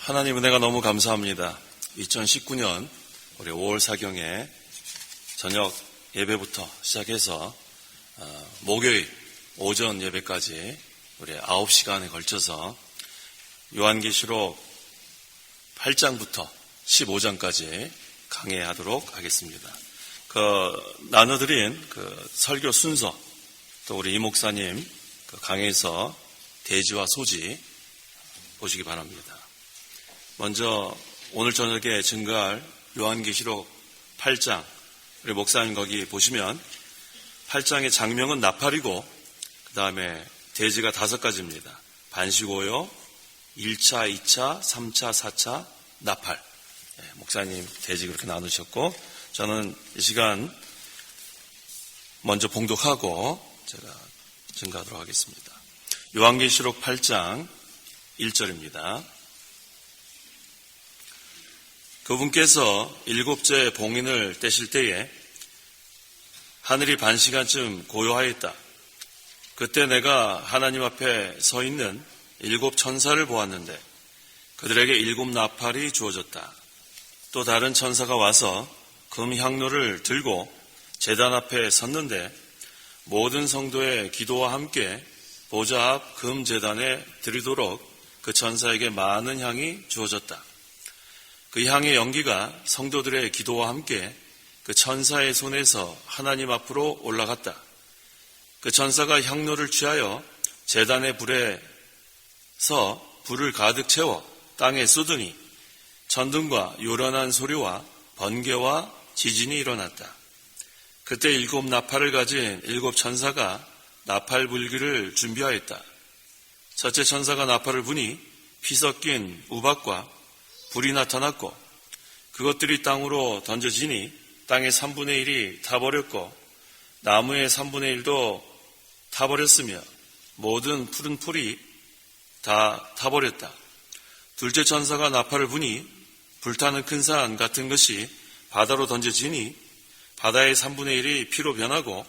하나님 은혜가 너무 감사합니다. 2019년 우리 5월 사경에 저녁 예배부터 시작해서 목요일 오전 예배까지 우리 9시간에 걸쳐서 요한계시록 8장부터 15장까지 강해하도록 하겠습니다. 나눠드린 설교 순서, 또 우리 이 목사님 강해에서 대지와 소지 보시기 바랍니다. 먼저 오늘 저녁에 증거할 요한계시록 8장, 우리 목사님 거기 보시면 8장의 장명은 나팔이고 그 다음에 대지가 5가지입니다. 반시고요, 1차, 2차, 3차, 4차, 나팔. 목사님 대지 그렇게 나누셨고, 저는 이 시간 먼저 봉독하고 제가 증거하도록 하겠습니다. 요한계시록 8장 1절입니다. 그분께서 7째 봉인을 떼실 때에 하늘이 반시간쯤 고요하였다. 그때 내가 하나님 앞에 서 있는 7 천사를 보았는데 그들에게 7 나팔이 주어졌다. 또 다른 천사가 와서 금 향로를 들고 제단 앞에 섰는데 모든 성도의 기도와 함께 보좌 앞 금 제단에 드리도록 그 천사에게 많은 향이 주어졌다. 그 향의 연기가 성도들의 기도와 함께 그 천사의 손에서 하나님 앞으로 올라갔다. 그 천사가 향로를 취하여 제단의 불에서 불을 가득 채워 땅에 쏟으니 천둥과 요란한 소리와 번개와 지진이 일어났다. 그때 7 나팔을 가진 7 천사가 나팔 불기를 준비하였다. 첫째 천사가 나팔을 부니 피 섞인 우박과 불이 나타났고 그것들이 땅으로 던져지니 땅의 3분의 1이 타버렸고 나무의 3분의 1도 타버렸으며 모든 푸른 풀이 다 타버렸다. 둘째 천사가 나팔을 부니 불타는 큰 산 같은 것이 바다로 던져지니 바다의 3분의 1이 피로 변하고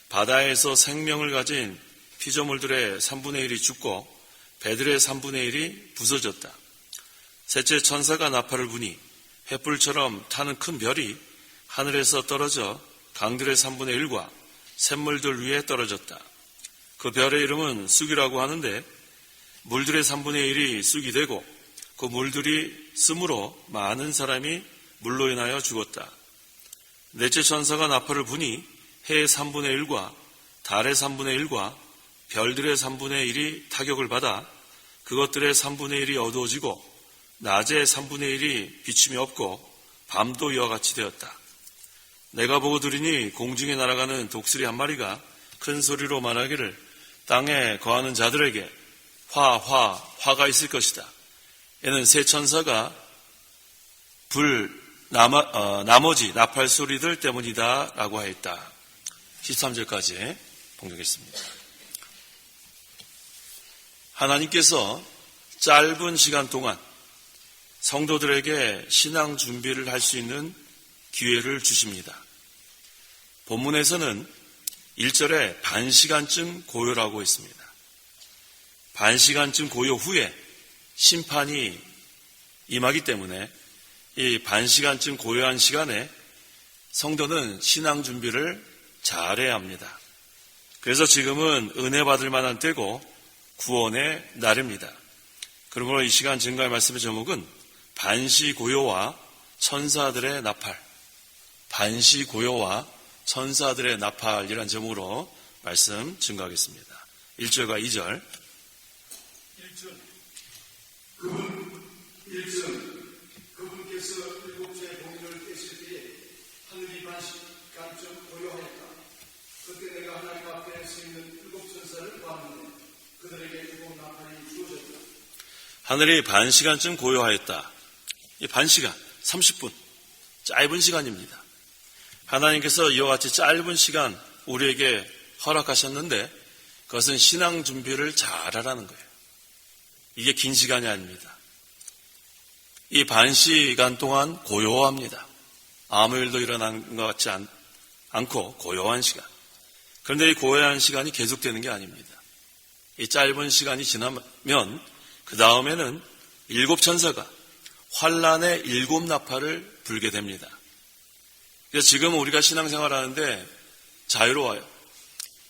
바다에서 생명을 가진 피조물들의 3분의 1이 죽고 배들의 3분의 1이 부서졌다. 셋째 천사가 나팔을 부니 횃불처럼 타는 큰 별이 하늘에서 떨어져 강들의 3분의 1과 샘물들 위에 떨어졌다. 그 별의 이름은 쑥이라고 하는데 물들의 3분의 1이 쑥이 되고 그 물들이 씀으로 많은 사람이 물로 인하여 죽었다. 넷째 천사가 나팔을 부니 해의 3분의 1과 달의 3분의 1과 별들의 3분의 1이 타격을 받아 그것들의 3분의 1이 어두워지고 낮에 3분의 1이 비침이 없고 밤도 이와 같이 되었다. 내가 보고 들으니 공중에 날아가는 독수리 한 마리가 큰 소리로 말하기를 땅에 거하는 자들에게 화가 있을 것이다. 이는 세 천사가 나머지 나팔 소리들 때문이다 라고 하였다. 13절까지 봉독했습니다. 하나님께서 짧은 시간 동안 성도들에게 신앙 준비를 할 수 있는 기회를 주십니다. 본문에서는 1절에 반시간쯤 고요라고 했습니다. 반시간쯤 고요 후에 심판이 임하기 때문에 이 반시간쯤 고요한 시간에 성도는 신앙 준비를 잘해야 합니다. 그래서 지금은 은혜 받을 만한 때고 구원의 날입니다. 그러므로 이 시간 증거할 말씀의 제목은 반시고요와 천사들의 나팔, 반시고요와 천사들의 나팔이라는 제목으로 말씀 증거하겠습니다. 1절과 2절. 1절 그분께서 7째 봉인을 떼실 때에 하늘이 반시간쯤 고요하였다. 그때 내가 하나님 앞에 서 있는 7 천사를 보았는데 그들에게 7 나팔이 주어졌다. 하늘이 반시간쯤 고요하였다. 이 반시간, 30분, 짧은 시간입니다. 하나님께서 이와 같이 짧은 시간 우리에게 허락하셨는데 그것은 신앙 준비를 잘하라는 거예요. 이게 긴 시간이 아닙니다. 이 반시간 동안 고요합니다. 아무 일도 일어난 것 같지 않고 고요한 시간. 그런데 이 고요한 시간이 계속되는 게 아닙니다. 이 짧은 시간이 지나면 그 다음에는 일곱 천사가 환란의 일곱 나팔을 불게 됩니다. 그래서 지금 우리가 신앙생활하는데 자유로워요.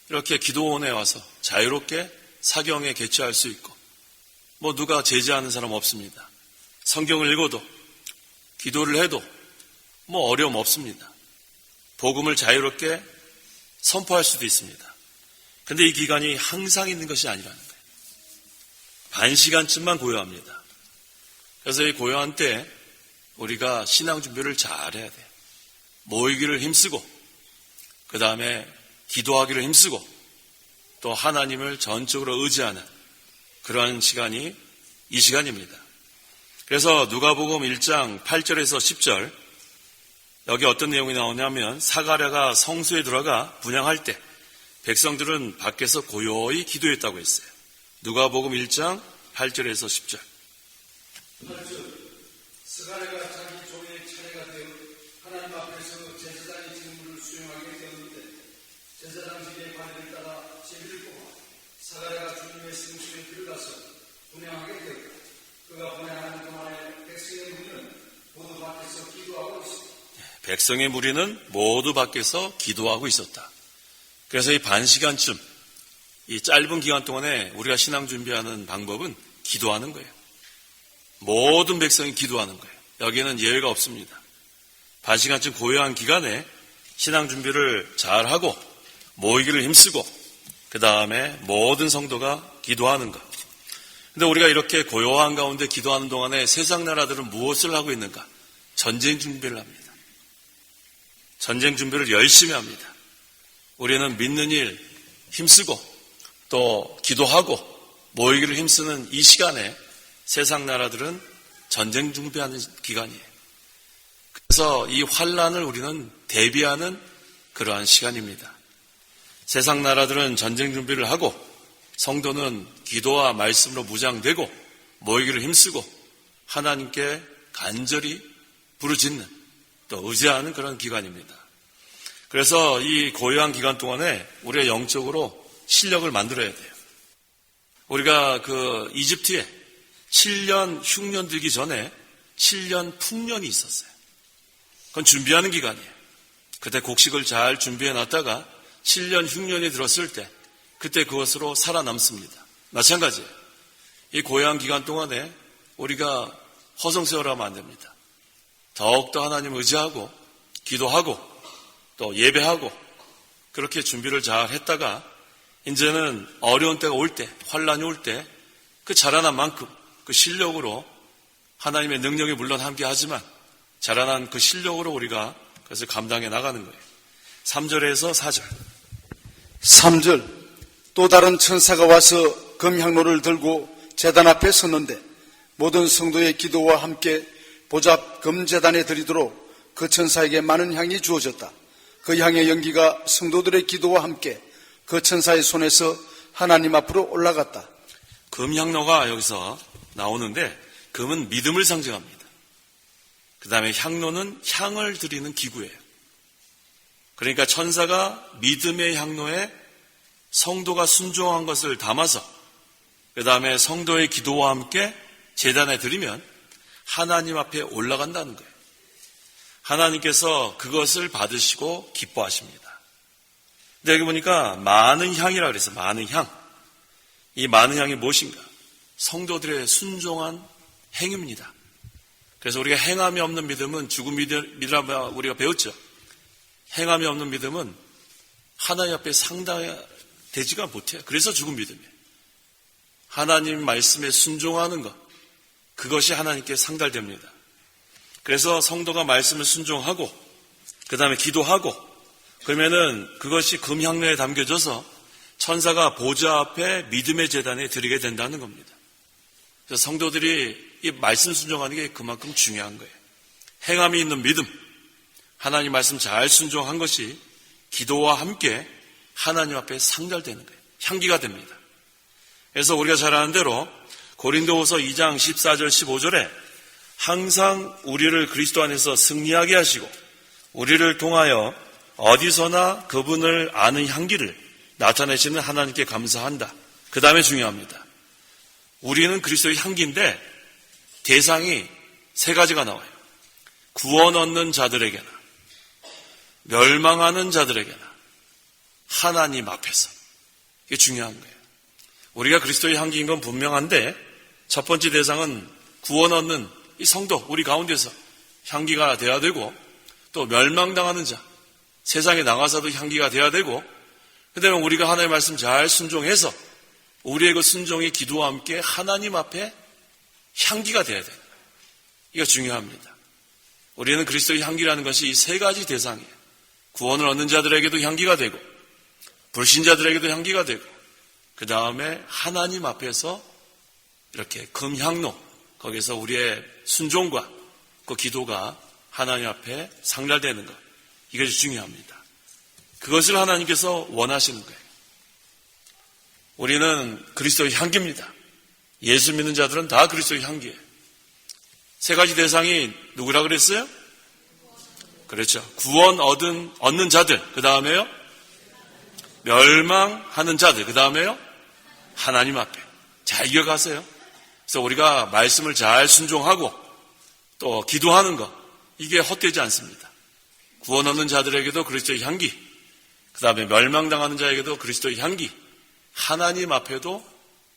이렇게 기도원에 와서 자유롭게 사경에 개최할 수 있고 누가 제지하는 사람 없습니다. 성경을 읽어도 기도를 해도 어려움 없습니다. 복음을 자유롭게 선포할 수도 있습니다. 근데 이 기간이 항상 있는 것이 아니라는 거예요. 반 시간쯤만 고요합니다. 그래서 이 고요한 때 우리가 신앙 준비를 잘 해야 돼요. 모이기를 힘쓰고 그 다음에 기도하기를 힘쓰고 또 하나님을 전적으로 의지하는 그러한 시간이 이 시간입니다. 그래서 누가복음 1장 8절에서 10절 여기 어떤 내용이 나오냐면 사가랴가 성소에 들어가 분향할 때 백성들은 밖에서 고요히 기도했다고 했어요. 누가복음 1장 8절에서 10절. 스가랴가 자기 종의 차례가 되어 하나님 앞에서 제사장의 직무를 수행하게 되었는데 제사장직의 관리를 따라 제비를 뽑아 스가랴가 주님의 성소에 들어가서 분향하게 되었다. 그가 분향하는 동안에 백성의 무리는 모두 밖에서 기도하고 있었다. 백성의 무리는 모두 밖에서 기도하고 있었다. 그래서 이 반 시간쯤, 이 짧은 기간 동안에 우리가 신앙 준비하는 방법은 기도하는 거예요. 모든 백성이 기도하는 거예요. 여기에는 예외가 없습니다. 반 시간쯤 고요한 기간에 신앙 준비를 잘하고 모이기를 힘쓰고 그 다음에 모든 성도가 기도하는 것. 근데 우리가 이렇게 고요한 가운데 기도하는 동안에 세상 나라들은 무엇을 하고 있는가? 전쟁 준비를 합니다. 전쟁 준비를 열심히 합니다. 우리는 믿는 일 힘쓰고 또 기도하고 모이기를 힘쓰는 이 시간에 세상 나라들은 전쟁 준비하는 기간이에요. 그래서 이 환란을 우리는 대비하는 그러한 시간입니다. 세상 나라들은 전쟁 준비를 하고 성도는 기도와 말씀으로 무장되고 모이기를 힘쓰고 하나님께 간절히 부르짖는 또 의지하는 그런 기간입니다. 그래서 이 고요한 기간 동안에 우리가 영적으로 실력을 만들어야 돼요. 우리가 이집트에 7년 흉년 들기 전에 7년 풍년이 있었어요. 그건 준비하는 기간이에요. 그때 곡식을 잘 준비해 놨다가 7년 흉년이 들었을 때 그때 그것으로 살아남습니다. 마찬가지예요. 이 고요한 기간 동안에 우리가 허송세월하면 안 됩니다. 더욱더 하나님을 의지하고 기도하고 또 예배하고 그렇게 준비를 잘 했다가 이제는 어려운 때가 올 때, 환란이 올 때 그 자라난 만큼 그 실력으로 하나님의 능력이 물론 함께 하지만 자라난 그 실력으로 우리가 그것을 감당해 나가는 거예요. 3절에서 4절. 3절. 또 다른 천사가 와서 금향로를 들고 제단 앞에 섰는데 모든 성도의 기도와 함께 보잡 금제단에 드리도록 그 천사에게 많은 향이 주어졌다. 그 향의 연기가 성도들의 기도와 함께 그 천사의 손에서 하나님 앞으로 올라갔다. 금향로가 여기서 나오는데 금은 믿음을 상징합니다. 그 다음에 향로는 향을 드리는 기구예요. 그러니까 천사가 믿음의 향로에 성도가 순종한 것을 담아서 그 다음에 성도의 기도와 함께 제단에 드리면 하나님 앞에 올라간다는 거예요. 하나님께서 그것을 받으시고 기뻐하십니다. 근데 여기 보니까 많은 향이라고 그랬어요. 많은 향. 이 많은 향이 무엇인가? 성도들의 순종한 행입니다. 그래서 우리가 행함이 없는 믿음은 죽은 믿음이라 우리가 배웠죠. 행함이 없는 믿음은 하나님 앞에 상달되지가 못해요. 그래서 죽은 믿음이에요. 하나님 말씀에 순종하는 것, 그것이 하나님께 상달됩니다. 그래서 성도가 말씀을 순종하고 그 다음에 기도하고 그러면은 그것이 금향로에 담겨져서 천사가 보좌 앞에 믿음의 제단에 드리게 된다는 겁니다. 그래서 성도들이 이 말씀 순종하는 게 그만큼 중요한 거예요. 행함이 있는 믿음, 하나님 말씀 잘 순종한 것이 기도와 함께 하나님 앞에 상달되는 거예요. 향기가 됩니다. 그래서 우리가 잘 아는 대로 고린도후서 2장 14절 15절에 항상 우리를 그리스도 안에서 승리하게 하시고 우리를 통하여 어디서나 그분을 아는 향기를 나타내시는 하나님께 감사한다. 그 다음에 중요합니다. 우리는 그리스도의 향기인데 대상이 세 가지가 나와요. 구원 얻는 자들에게나 멸망하는 자들에게나 하나님 앞에서. 이게 중요한 거예요. 우리가 그리스도의 향기인 건 분명한데 첫 번째 대상은 구원 얻는 이 성도, 우리 가운데서 향기가 돼야 되고, 또 멸망당하는 자, 세상에 나가서도 향기가 돼야 되고, 그다음에 우리가 하나님의 말씀 잘 순종해서 우리의 그 순종의 기도와 함께 하나님 앞에 향기가 돼야 돼요. 이거 중요합니다. 우리는 그리스도의 향기라는 것이 이 세 가지 대상이에요. 구원을 얻는 자들에게도 향기가 되고, 불신자들에게도 향기가 되고, 그 다음에 하나님 앞에서 이렇게 금향로, 거기서 우리의 순종과 그 기도가 하나님 앞에 상달되는 것, 이것이 중요합니다. 그것을 하나님께서 원하시는 거예요. 우리는 그리스도의 향기입니다. 예수 믿는 자들은 다 그리스도의 향기예요. 세 가지 대상이 누구라 그랬어요? 그렇죠. 구원 얻는 자들, 그 다음에요 멸망하는 자들, 그 다음에요 하나님 앞에. 잘 기억하세요. 그래서 우리가 말씀을 잘 순종하고 또 기도하는 것, 이게 헛되지 않습니다. 구원 얻는 자들에게도 그리스도의 향기, 그 다음에 멸망당하는 자에게도 그리스도의 향기, 하나님 앞에도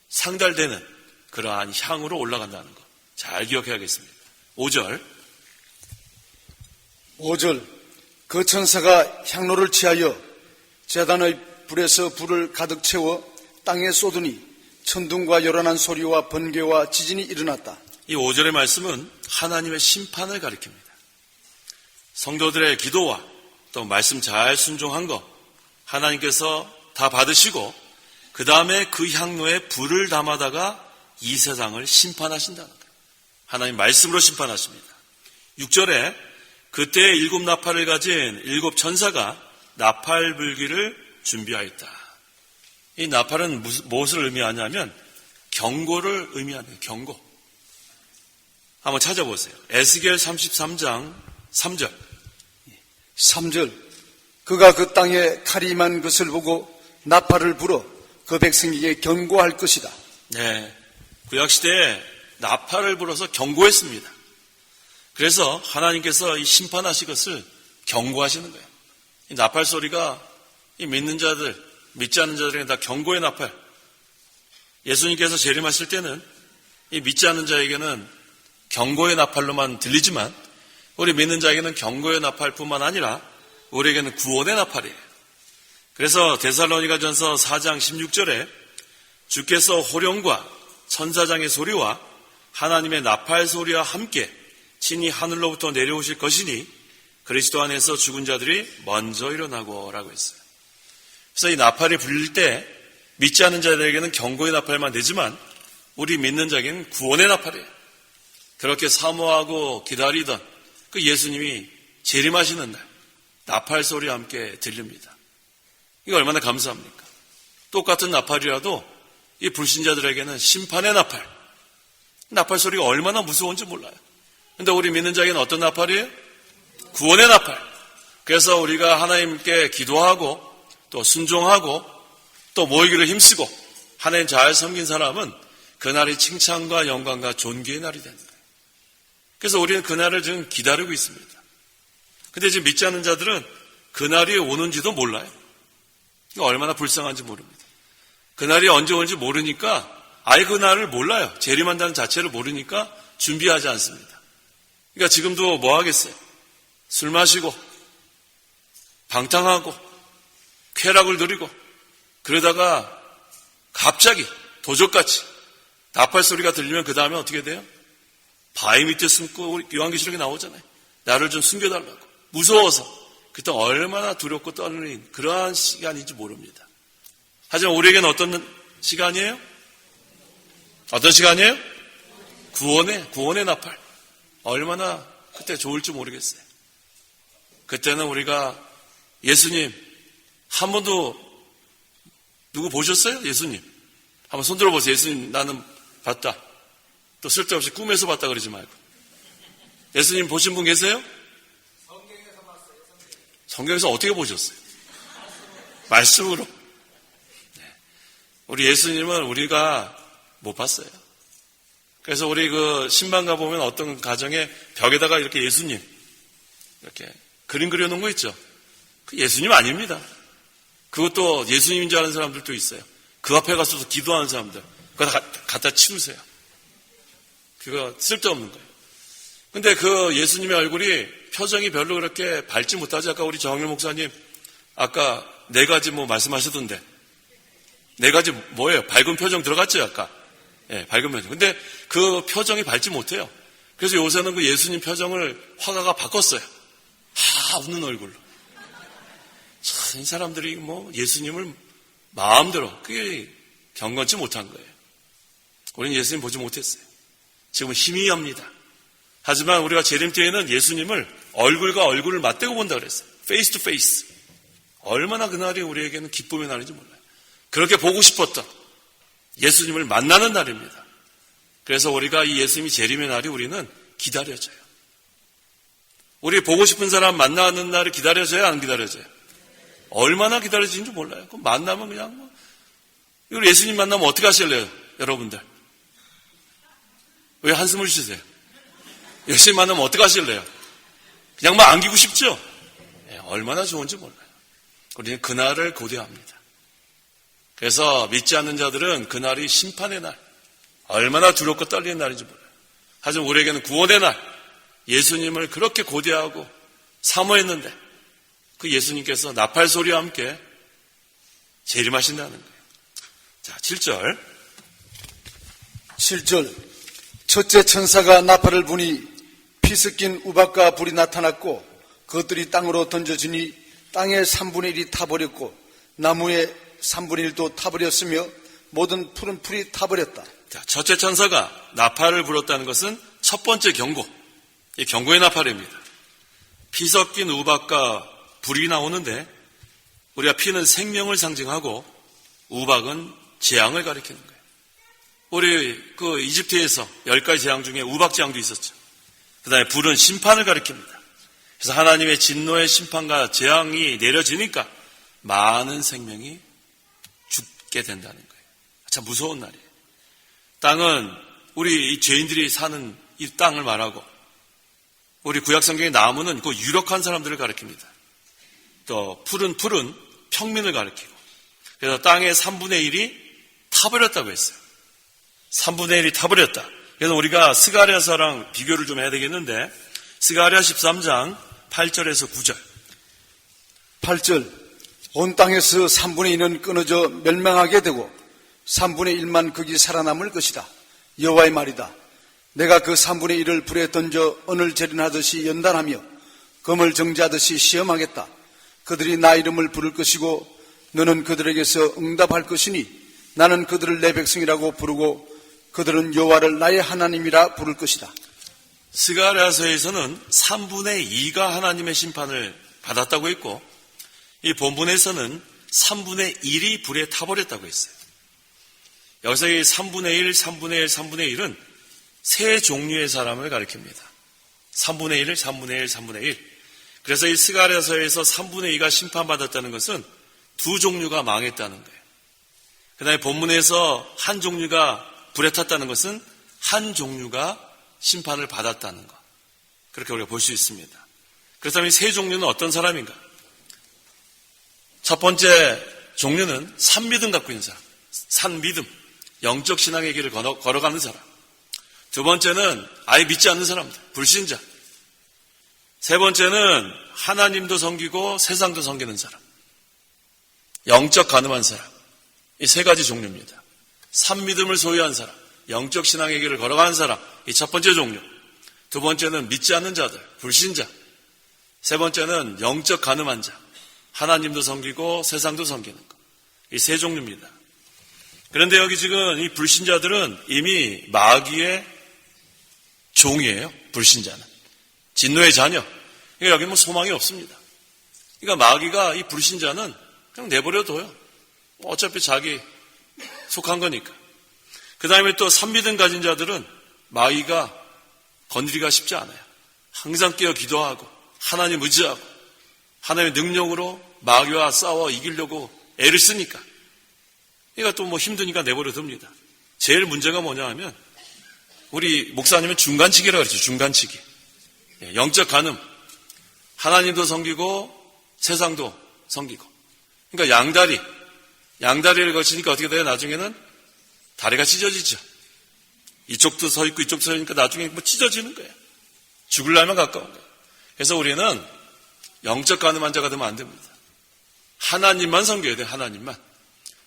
상달되는 그러한 향으로 올라간다는 것 잘 기억해야겠습니다. 5절. 5절. 그 천사가 향로를 취하여 제단의 불에서 불을 가득 채워 땅에 쏟으니 천둥과 요란한 소리와 번개와 지진이 일어났다. 이 5절의 말씀은 하나님의 심판을 가리킵니다. 성도들의 기도와 또 말씀 잘 순종한 것 하나님께서 다 받으시고, 그 다음에 그 향로에 불을 담아다가 이 세상을 심판하신다는 거예요. 하나님 말씀으로 심판하십니다. 6절에 그때 7 나팔을 가진 7 천사가 나팔 불기를 준비하였다. 이 나팔은 무엇을 의미하냐면 경고를 의미하는 경고. 한번 찾아보세요. 에스겔 33장 3절. 3절. 그가 그 땅에 칼이 임한 것을 보고 나팔을 불어 그 백성에게 경고할 것이다. 네, 구약시대에 나팔을 불어서 경고했습니다. 그래서 하나님께서 이 심판하실 것을 경고하시는 거예요. 이 나팔 소리가 이 믿는 자들, 믿지 않는 자들에게 다 경고의 나팔. 예수님께서 재림하실 때는 이 믿지 않는 자에게는 경고의 나팔로만 들리지만, 우리 믿는 자에게는 경고의 나팔뿐만 아니라 우리에게는 구원의 나팔이에요. 그래서 데살로니가전서 4장 16절에 주께서 호령과 천사장의 소리와 하나님의 나팔 소리와 함께 친히 하늘로부터 내려오실 것이니 그리스도 안에서 죽은 자들이 먼저 일어나고 라고 했어요. 그래서 이 나팔이 불릴 때 믿지 않는 자들에게는 경고의 나팔만 되지만 우리 믿는 자에게는 구원의 나팔이에요. 그렇게 사모하고 기다리던 그 예수님이 재림하시는 날 나팔 소리와 함께 들립니다. 이거 얼마나 감사합니까? 똑같은 나팔이라도 이 불신자들에게는 심판의 나팔, 나팔 소리가 얼마나 무서운지 몰라요. 근데 우리 믿는 자에게는 어떤 나팔이에요? 구원의 나팔. 그래서 우리가 하나님께 기도하고 또 순종하고 또 모이기를 힘쓰고 하나님 잘 섬긴 사람은 그날이 칭찬과 영광과 존귀의 날이 되는 거예요. 그래서 우리는 그날을 지금 기다리고 있습니다. 근데 지금 믿지 않는 자들은 그날이 오는지도 몰라요. 이거 얼마나 불쌍한지 모릅니다. 그날이 언제 오는지 모르니까 아예 그날을 몰라요. 재림한다는 자체를 모르니까 준비하지 않습니다. 그러니까 지금도 뭐 하겠어요? 술 마시고 방탕하고 쾌락을 누리고 그러다가 갑자기 도적같이 나팔 소리가 들리면 그 다음에 어떻게 돼요? 바위 밑에 숨고 우리 요한계시록에 나오잖아요. 나를 좀 숨겨달라고. 무서워서. 그때 얼마나 두렵고 떨리는 그러한 시간인지 모릅니다. 하지만 우리에게는 어떤 시간이에요? 어떤 시간이에요? 구원의 나팔. 얼마나 그때 좋을지 모르겠어요. 그때는 우리가 예수님 한 번도 누구 보셨어요? 예수님 한번 손 들어보세요. 예수님 나는 봤다. 또 쓸데없이 꿈에서 봤다 그러지 말고. 예수님 보신 분 계세요? 성경에서 봤어요. 성경에서 어떻게 보셨어요? 말씀으로. 네. 우리 예수님은 우리가 못 봤어요. 그래서 우리 그 신방 가보면 어떤 가정에 벽에다가 이렇게 예수님 이렇게 그림 그려놓은 거 있죠. 그 예수님 아닙니다. 그것도 예수님인 줄 아는 사람들도 있어요. 그 앞에 가서도 기도하는 사람들. 그거 다 갖다 치우세요. 그거 쓸데없는 거예요. 근데 그 예수님의 얼굴이 표정이 별로 그렇게 밝지 못하지. 아까 우리 정일 목사님 아까 4가지 뭐 말씀하시던데 4가지 뭐예요? 밝은 표정 들어갔죠 아까. 예, 밝은 표정. 근데 그 표정이 밝지 못해요. 그래서 요새는 그 예수님 표정을 화가가 바꿨어요. 웃는 얼굴로. 참, 이 사람들이 뭐 예수님을 마음대로 그게 경건치 못한 거예요. 우리는 예수님 보지 못했어요. 지금은 희미합니다. 하지만 우리가 재림 때에는 예수님을 얼굴과 얼굴을 맞대고 본다 그랬어요. 페이스 투 페이스. 얼마나 그날이 우리에게는 기쁨의 날인지 몰라요. 그렇게 보고 싶었던 예수님을 만나는 날입니다. 그래서 우리가 이 예수님이 재림의 날이 우리는 기다려져요. 우리 보고 싶은 사람 만나는 날이 기다려져요? 안 기다려져요? 얼마나 기다려지는지 몰라요. 그럼 만나면 그냥 뭐 이걸 예수님 만나면 어떻게 하실래요? 여러분들. 왜 한숨을 쉬세요? 예수님 만나면 어떻게 하실래요? 그냥 막 안기고 싶죠? 네, 얼마나 좋은지 몰라요. 우리는 그날을 고대합니다. 그래서 믿지 않는 자들은 그날이 심판의 날, 얼마나 두렵고 떨리는 날인지 몰라요. 하지만 우리에게는 구원의 날, 예수님을 그렇게 고대하고 사모했는데 그 예수님께서 나팔 소리와 함께 재림하신다는 거예요. 자, 7절. 7절. 첫째 천사가 나팔을 부니 피 섞인 우박과 불이 나타났고 그것들이 땅으로 던져지니 땅의 3분의 1이 타버렸고 나무의 3분의 1도 타버렸으며 모든 푸른 풀이 타버렸다. 자, 첫째 천사가 나팔을 불었다는 것은 첫 번째 경고. 이 경고의 나팔입니다. 피 섞인 우박과 불이 나오는데 우리가 피는 생명을 상징하고 우박은 재앙을 가리키는 거예요. 우리 그 이집트에서 10가지 재앙 중에 우박 재앙도 있었죠. 그 다음에 불은 심판을 가리킵니다. 그래서 하나님의 진노의 심판과 재앙이 내려지니까 많은 생명이 죽게 된다는 거예요. 참 무서운 날이에요. 땅은 우리 이 죄인들이 사는 이 땅을 말하고 우리 구약성경의 나무는 그 유력한 사람들을 가리킵니다. 또 풀은 평민을 가리키고 그래서 땅의 3분의 1이 타버렸다고 했어요. 3분의 1이 타버렸다. 그래서 우리가 스가랴서랑 비교를 좀 해야 되겠는데 스가랴 13장 8절에서 9절 8절 온 땅에서 3분의 2는 끊어져 멸망하게 되고 3분의 1만 거기 살아남을 것이다. 여호와의 말이다. 내가 그 3분의 1을 불에 던져 언을 재련하듯이 연단하며 검을 정지하듯이 시험하겠다. 그들이 나 이름을 부를 것이고 너는 그들에게서 응답할 것이니 나는 그들을 내 백성이라고 부르고 그들은 여호와를 나의 하나님이라 부를 것이다. 스가랴서에서는 3분의 2가 하나님의 심판을 받았다고 했고 이 본문에서는 3분의 1이 불에 타버렸다고 했어요. 여기서 이 3분의 1, 3분의 1, 3분의 1은 세 종류의 사람을 가리킵니다. 3분의 1, 3분의 1, 3분의 1. 그래서 이 스가랴서에서 3분의 2가 심판받았다는 것은 두 종류가 망했다는 거예요. 그 다음에 본문에서 한 종류가 불에 탔다는 것은 한 종류가 심판을 받았다는 것. 그렇게 우리가 볼 수 있습니다. 그렇다면 이 세 종류는 어떤 사람인가? 첫 번째 종류는 산믿음 갖고 있는 사람. 산믿음. 영적 신앙의 길을 걸어가는 사람. 두 번째는 아예 믿지 않는 사람들. 불신자. 세 번째는 하나님도 섬기고 세상도 섬기는 사람. 영적 가늠한 사람. 이 세 가지 종류입니다. 산믿음을 소유한 사람. 영적 신앙의 길을 걸어가는 사람. 이 첫 번째 종류. 두 번째는 믿지 않는 자들. 불신자. 세 번째는 영적 가늠한 자. 하나님도 섬기고 세상도 섬기는 것. 이 세 종류입니다. 그런데 여기 지금 이 불신자들은 이미 마귀의 종이에요. 불신자는. 진노의 자녀. 그러니까 여기 뭐 소망이 없습니다. 그러니까 마귀가 이 불신자는 그냥 내버려둬요. 어차피 자기 속한 거니까. 그 다음에 또 산믿음 가진 자들은 마귀가 건드리기가 쉽지 않아요. 항상 깨어 기도하고 하나님 의지하고 하나님의 능력으로 마귀와 싸워 이기려고 애를 쓰니까. 그러니까 또 뭐 힘드니까 내버려 둡니다. 제일 문제가 뭐냐 하면 우리 목사님은 중간치기라고 그랬죠. 중간치기. 영적 간음. 하나님도 섬기고 세상도 섬기고. 그러니까 양다리를 거치니까 어떻게 돼요? 나중에는 다리가 찢어지죠. 이쪽도 서 있고 이쪽도 서 있으니까 나중에 뭐 찢어지는 거예요. 죽을 날만 가까운 거예요. 그래서 우리는 영적 간음한 자가 되면 안 됩니다. 하나님만 섬겨야 돼요. 하나님만.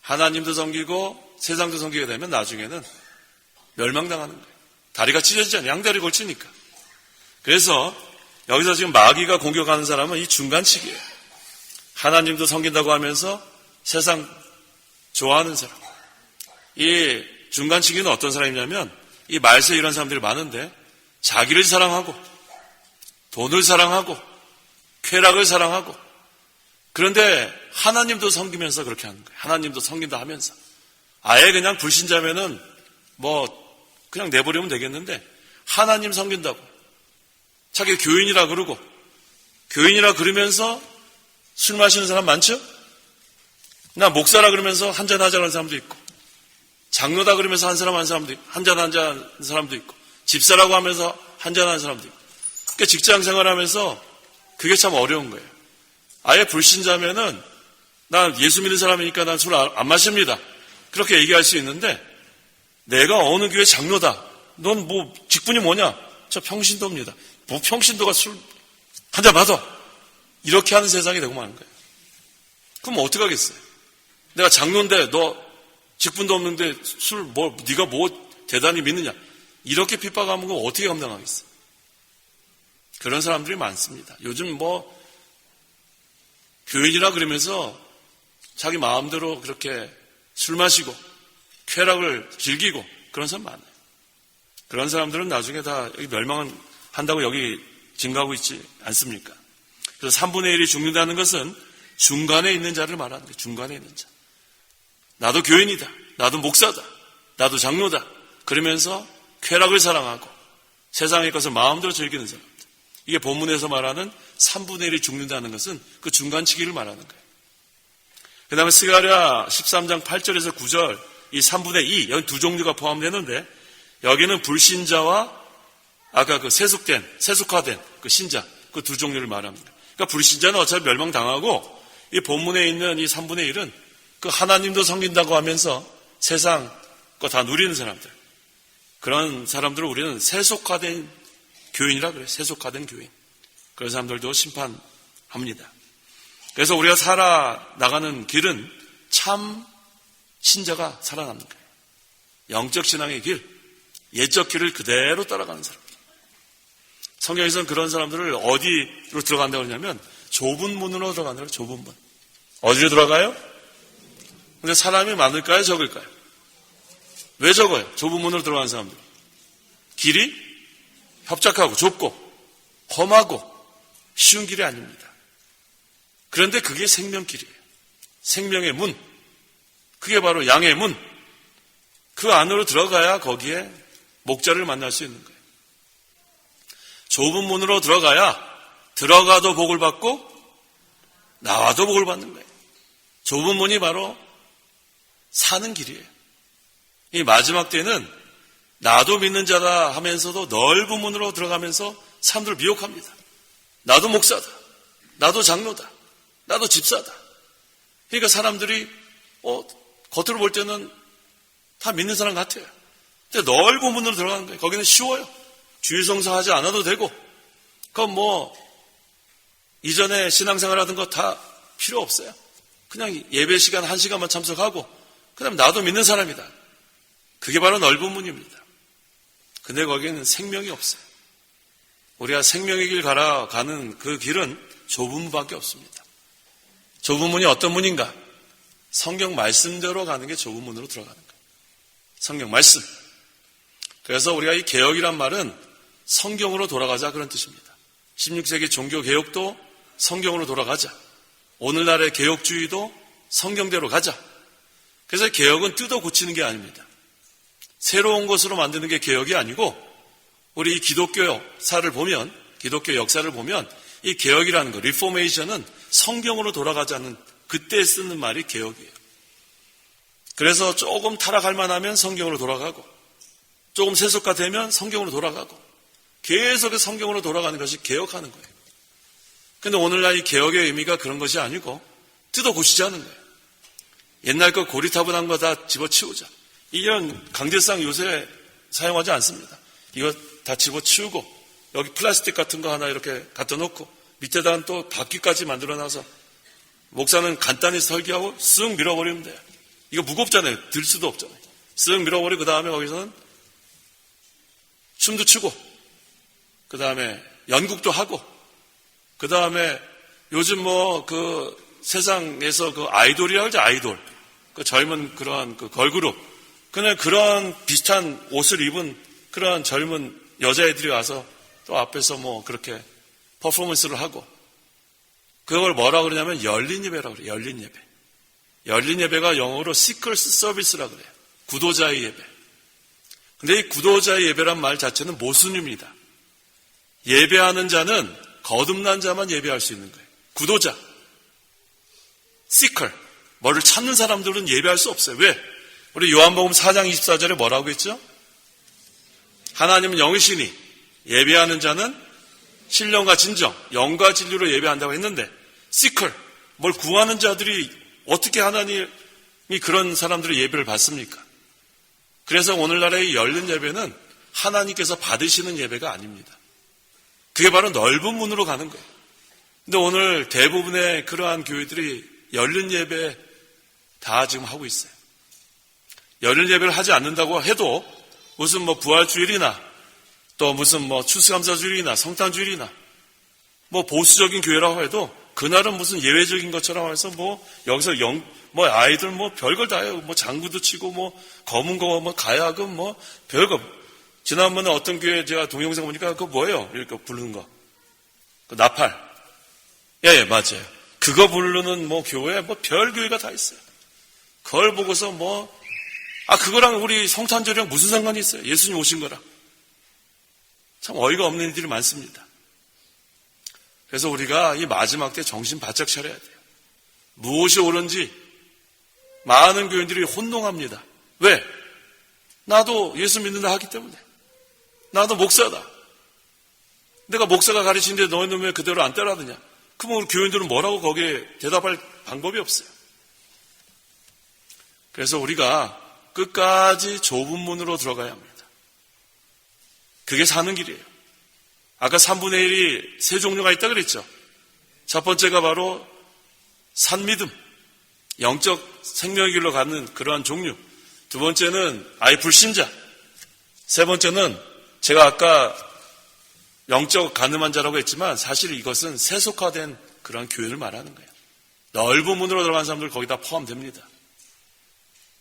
하나님도 섬기고 세상도 섬기게 되면 나중에는 멸망당하는 거예요. 다리가 찢어지잖아요. 양다리 걸치니까. 그래서 여기서 지금 마귀가 공격하는 사람은 이 중간치기예요. 하나님도 섬긴다고 하면서 세상 좋아하는 사람. 이 중간치기는 어떤 사람이냐면 이 말세에 이런 사람들이 많은데 자기를 사랑하고 돈을 사랑하고 쾌락을 사랑하고 그런데 하나님도 섬기면서 그렇게 하는 거예요. 하나님도 섬긴다 하면서 아예 그냥 불신자면은 뭐 그냥 내버리면 되겠는데 하나님 섬긴다고 자기 교인이라 그러고 교인이라 그러면서 술 마시는 사람 많죠? 나 목사라 그러면서 한잔하자 그러는 사람도 있고 장로다 그러면서 한잔하는 사람도 있고 집사라고 하면서 한잔하는 사람도 있고 그러니까 직장 생활하면서 그게 참 어려운 거예요. 아예 불신자면은 난 예수 믿는 사람이니까 난 술 안 마십니다. 그렇게 얘기할 수 있는데 내가 어느 교회 장로다. 넌 뭐 직분이 뭐냐? 저 평신도입니다. 뭐 평신도가 술 한 잔 받아. 이렇게 하는 세상이 되고 마는 거예요. 그럼 어떻게 하겠어요? 내가 장로인데 너 직분도 없는데 술 뭐 네가 뭐 대단히 믿느냐? 이렇게 핍박하면 그거 어떻게 감당하겠어요? 그런 사람들이 많습니다. 요즘 뭐 교인이라 그러면서 자기 마음대로 그렇게 술 마시고 쾌락을 즐기고 그런 사람 많아요. 그런 사람들은 나중에 다 멸망한다고 여기 증가하고 있지 않습니까? 그래서 3분의 1이 죽는다는 것은 중간에 있는 자를 말하는 거예요. 중간에 있는 자. 나도 교인이다. 나도 목사다. 나도 장로다. 그러면서 쾌락을 사랑하고 세상의 것을 마음대로 즐기는 사람들. 이게 본문에서 말하는 3분의 1이 죽는다는 것은 그 중간치기를 말하는 거예요. 그 다음에 스가랴 13장 8절에서 9절 이 3분의 2 여기 두 종류가 포함되는데 여기는 불신자와 아까 그 세속화된 그 신자 그 두 종류를 말합니다. 그러니까 불신자는 어차피 멸망당하고 이 본문에 있는 이 3분의 1은 그 하나님도 섬긴다고 하면서 세상 거 다 누리는 사람들 그런 사람들을 우리는 세속화된 교인이라 그래요. 세속화된 교인. 그런 사람들도 심판합니다. 그래서 우리가 살아나가는 길은 참 신자가 살아남는 거예요. 영적 신앙의 길, 예적 길을 그대로 따라가는 사람. 성경에서는 그런 사람들을 어디로 들어간다고 하냐면 좁은 문으로 들어간다고 해요. 좁은 문. 어디로 들어가요? 근데 사람이 많을까요? 적을까요? 왜 적어요? 좁은 문으로 들어가는 사람들. 길이 협착하고 좁고 험하고 쉬운 길이 아닙니다. 그런데 그게 생명길이에요. 생명의 문. 그게 바로 양의 문. 그 안으로 들어가야 거기에 목자를 만날 수 있는 거예요. 좁은 문으로 들어가야 들어가도 복을 받고 나와도 복을 받는 거예요. 좁은 문이 바로 사는 길이에요. 이 마지막 때는 나도 믿는 자다 하면서도 넓은 문으로 들어가면서 사람들을 미혹합니다. 나도 목사다. 나도 장로다. 나도 집사다. 그러니까 사람들이 겉으로 볼 때는 다 믿는 사람 같아요. 근데 넓은 문으로 들어가는 거예요. 거기는 쉬워요. 주일성사 하지 않아도 되고 그건 뭐 이전에 신앙생활 하던 거 다 필요 없어요. 그냥 예배 시간 1시간만 참석하고 그 다음에 나도 믿는 사람이다. 그게 바로 넓은 문입니다. 근데 거기에는 생명이 없어요. 우리가 생명의 길 가는 그 길은 좁은 문밖에 없습니다. 좁은 문이 어떤 문인가? 성경 말씀대로 가는 게 좁은 문으로 들어가는 거예요. 성경 말씀. 그래서 우리가 이 개혁이란 말은 성경으로 돌아가자 그런 뜻입니다. 16세기 종교개혁도 성경으로 돌아가자. 오늘날의 개혁주의도 성경대로 가자. 그래서 개혁은 뜯어 고치는 게 아닙니다. 새로운 것으로 만드는 게 개혁이 아니고 우리 이 기독교 역사를 보면 이 개혁이라는 거, 리포메이션은 성경으로 돌아가자는 그때 쓰는 말이 개혁이에요. 그래서 조금 타락할 만하면 성경으로 돌아가고 조금 세속화 되면 성경으로 돌아가고 계속해서 성경으로 돌아가는 것이 개혁하는 거예요. 근데 오늘날 이 개혁의 의미가 그런 것이 아니고 뜯어 고치자는 거예요. 옛날 거 고리타분한 거 다 집어치우자. 이런 강제상 요새 사용하지 않습니다. 이거 다 집어치우고 여기 플라스틱 같은 거 하나 이렇게 갖다 놓고 밑에다가 또 바퀴까지 만들어놔서 목사는 간단히 설교하고 쓱 밀어버리면 돼요. 이거 무겁잖아요. 들 수도 없잖아요. 쓱 밀어버리고 그 다음에 거기서는 춤도 추고 그 다음에 연극도 하고 그 다음에 요즘 뭐 그 세상에서 그 아이돌이라고 하죠. 아이돌. 그 젊은 그러한 그 걸그룹. 그냥 그런 비슷한 옷을 입은 그런 젊은 여자애들이 와서 또 앞에서 뭐 그렇게 퍼포먼스를 하고 그걸 뭐라고 그러냐면 열린 예배라고 그래요. 열린 예배. 열린 예배가 영어로 시커스 서비스라고 그래요. 구도자의 예배. 근데 이 구도자의 예배란 말 자체는 모순입니다. 예배하는 자는 거듭난 자만 예배할 수 있는 거예요. 구도자. 시컬. 뭐를 찾는 사람들은 예배할 수 없어요. 왜? 우리 요한복음 4장 24절에 뭐라고 했죠? 하나님은 영이시니 예배하는 자는 신령과 진정, 영과 진리로 예배한다고 했는데 시컬, 뭘 구하는 자들이 어떻게 하나님이 그런 사람들의 예배를 받습니까? 그래서 오늘날의 열린 예배는 하나님께서 받으시는 예배가 아닙니다. 그게 바로 넓은 문으로 가는 거예요. 근데 오늘 대부분의 그러한 교회들이 열린 예배 다 지금 하고 있어요. 열린 예배를 하지 않는다고 해도 무슨 뭐 부활주일이나 또 무슨 뭐 추수감사주일이나 성탄주일이나 뭐 보수적인 교회라고 해도 그날은 무슨 예외적인 것처럼 해서 뭐 여기서 뭐 아이들 뭐 별걸 다 해요. 뭐 장구도 치고 뭐 검은 거 뭐 가야금 뭐 별거. 지난번에 어떤 교회 제가 동영상 보니까 그거 뭐예요? 이렇게 부르는 거. 그 나팔. 예, 맞아요. 그거 부르는 뭐 교회 뭐 별 교회가 다 있어요. 그걸 보고서 뭐 그거랑 우리 성탄절이랑 무슨 상관이 있어요? 예수님 오신 거랑. 참 어이가 없는 일들이 많습니다. 그래서 우리가 이 마지막 때 정신 바짝 차려야 돼요. 무엇이 옳은지 많은 교인들이 혼동합니다. 왜? 나도 예수 믿는다 하기 때문에. 나도 목사다. 내가 목사가 가르치는데 너희는 왜 그대로 안 따라하느냐? 그러면 우리 교인들은 뭐라고 거기에 대답할 방법이 없어요. 그래서 우리가 끝까지 좁은 문으로 들어가야 합니다. 그게 사는 길이에요. 아까 3분의 1이 세 종류가 있다 그랬죠. 첫 번째가 바로 산믿음, 영적 생명의 길로 가는 그러한 종류. 두 번째는 아예 불신자. 세 번째는 제가 아까 영적 가늠한 자라고 했지만 사실 이것은 세속화된 그런 교회를 말하는 거예요. 넓은 문으로 들어간 사람들 거기다 포함됩니다.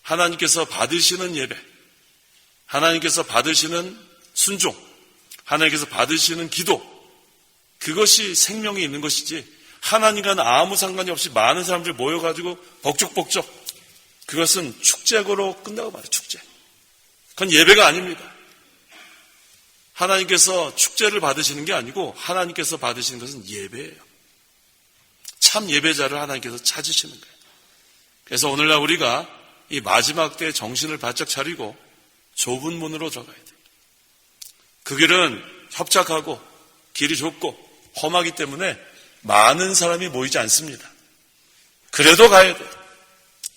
하나님께서 받으시는 예배, 하나님께서 받으시는 순종, 하나님께서 받으시는 기도, 그것이 생명이 있는 것이지 하나님과는 아무 상관이 없이 많은 사람들이 모여가지고 벅적벅적, 그것은 축제로 끝나고 말이에요. 축제. 그건 예배가 아닙니다. 하나님께서 축제를 받으시는 게 아니고 하나님께서 받으시는 것은 예배예요. 참 예배자를 하나님께서 찾으시는 거예요. 그래서 오늘날 우리가 이 마지막 때에 정신을 바짝 차리고 좁은 문으로 들어가야 돼요. 그 길은 협착하고 길이 좁고 험하기 때문에 많은 사람이 모이지 않습니다. 그래도 가야 돼요.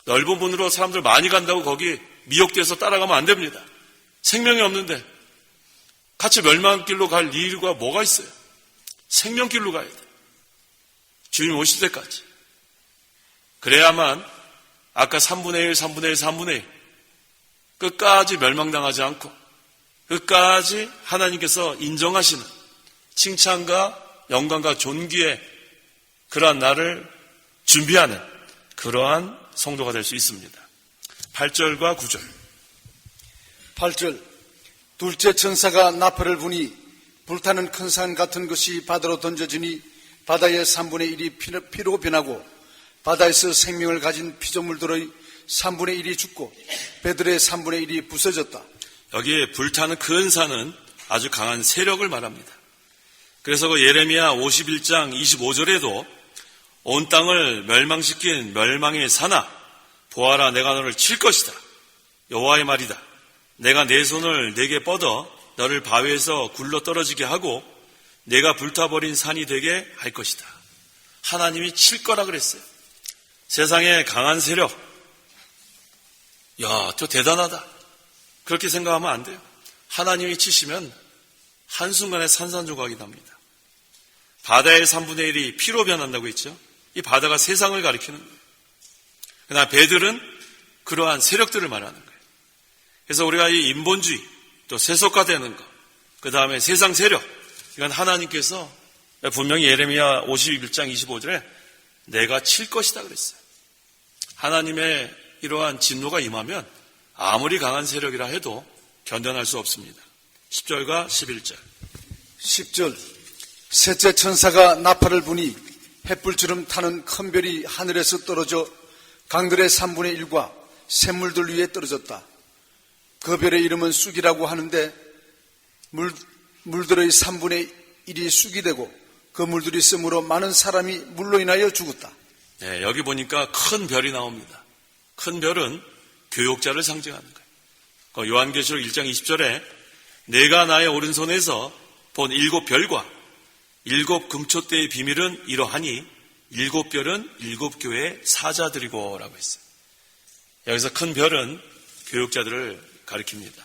넓은 문으로 사람들 많이 간다고 거기 미혹돼서 따라가면 안 됩니다. 생명이 없는데 같이 멸망길로 갈 이유가 뭐가 있어요? 생명길로 가야 돼요. 주님 오실 때까지. 그래야만 아까 3분의 1, 3분의 1, 3분의 1 끝까지 멸망당하지 않고 끝까지 하나님께서 인정하시는 칭찬과 영광과 존귀의 그러한 날을 준비하는 그러한 성도가 될 수 있습니다. 8절과 9절. 8절. 둘째 천사가 나팔을 부니 불타는 큰 산 같은 것이 바다로 던져지니 바다의 3분의 1이 피로 변하고 바다에서 생명을 가진 피조물들의 3분의 1이 죽고 배들의 3분의 1이 부서졌다. 여기에 불타는 큰 산은 아주 강한 세력을 말합니다. 그래서 그 예레미야 51장 25절에도 온 땅을 멸망시킨 멸망의 산아 보아라 내가 너를 칠 것이다. 여호와의 말이다. 내가 내 손을 내게 뻗어 너를 바위에서 굴러 떨어지게 하고 내가 불타버린 산이 되게 할 것이다. 하나님이 칠 거라 그랬어요. 세상의 강한 세력, 저 대단하다, 그렇게 생각하면 안 돼요. 하나님이 치시면 한순간에 산산조각이 납니다. 바다의 3분의 1이 피로 변한다고 했죠. 이 바다가 세상을 가리키는 거예요. 그러나 배들은 그러한 세력들을 말하는 거예요. 그래서 우리가 이 인본주의, 또 세속화되는 것, 그 다음에 세상 세력, 이건 하나님께서 분명히 예레미야 51장 25절에 내가 칠 것이다 그랬어요. 하나님의 이러한 진노가 임하면 아무리 강한 세력이라 해도 견뎌낼 수 없습니다. 10절과 11절. 10절. 셋째 천사가 나팔을 부니 햇불처럼 타는 큰 별이 하늘에서 떨어져 강들의 3분의 1과 샘물들 위에 떨어졌다. 그 별의 이름은 쑥이라고 하는데 물들의 3분의 1이 쑥이 되고 그 물들이 있으므로 많은 사람이 물로 인하여 죽었다. 네, 여기 보니까 큰 별이 나옵니다. 큰 별은 교육자를 상징하는 거예요. 요한계시록 1장 20절에 내가 나의 오른손에서 본 7별과 7 금초대의 비밀은 이러하니 7별은 7교회의 사자들이고 라고 했어요. 여기서 큰 별은 교육자들을 가리킵니다.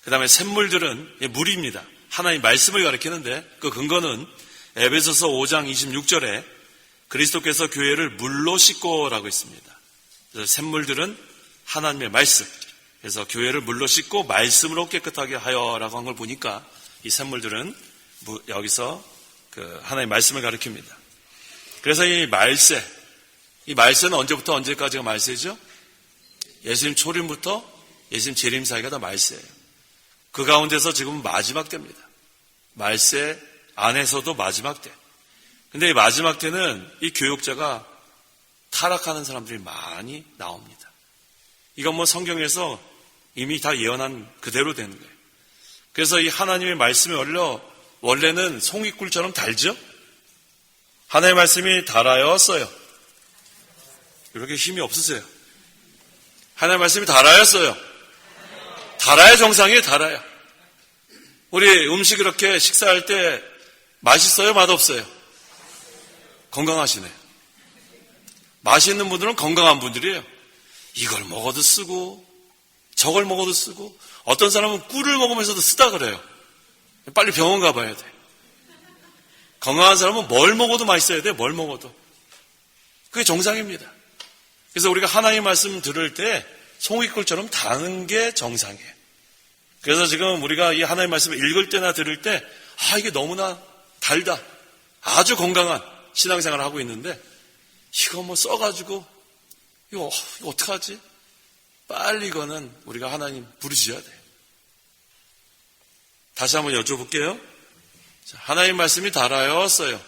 그 다음에 샘물들은 물입니다. 하나님 말씀을 가리키는데 그 근거는 에베소서 5장 26절에 그리스도께서 교회를 물로 씻고 라고 했습니다. 그래서 샘물들은 하나님의 말씀, 그래서 교회를 물로 씻고 말씀으로 깨끗하게 하여 라고 한 걸 보니까 이 샘물들은 여기서 그 하나님의 말씀을 가리킵니다. 그래서 이 말세는 언제부터 언제까지가 말세죠? 예수님 초림부터 예수님 재림 사이가 다 말세예요. 그 가운데서 지금은 마지막 때입니다. 말세 안에서도 마지막 때. 근데 이 마지막 때는 이 교육자가 타락하는 사람들이 많이 나옵니다. 이건 뭐 성경에서 이미 다 예언한 그대로 되는 거예요. 그래서 이 하나님의 말씀이 원래는 송이꿀처럼 달죠? 하나님의 말씀이 달아요, 써요? 이렇게 힘이 없으세요? 하나님의 말씀이 달아요, 써요? 달아야 정상이에요, 달아야. 우리 음식 이렇게 식사할 때 맛있어요, 맛없어요? 건강하시네. 맛있는 분들은 건강한 분들이에요. 이걸 먹어도 쓰고 저걸 먹어도 쓰고 어떤 사람은 꿀을 먹으면서도 쓰다 그래요. 빨리 병원 가봐야 돼. 건강한 사람은 뭘 먹어도 맛있어야 돼. 뭘 먹어도. 그게 정상입니다. 그래서 우리가 하나님의 말씀 들을 때 송이꿀처럼 다는 게 정상이에요. 그래서 지금 우리가 이 하나님의 말씀을 읽을 때나 들을 때 이게 너무나 달다. 아주 건강한 신앙생활을 하고 있는데 이거 뭐 써가지고 이거 어떡하지? 빨리 이거는 우리가 하나님 부르셔야 돼요. 다시 한번 여쭤볼게요. 자, 하나님 말씀이 달아요, 써요?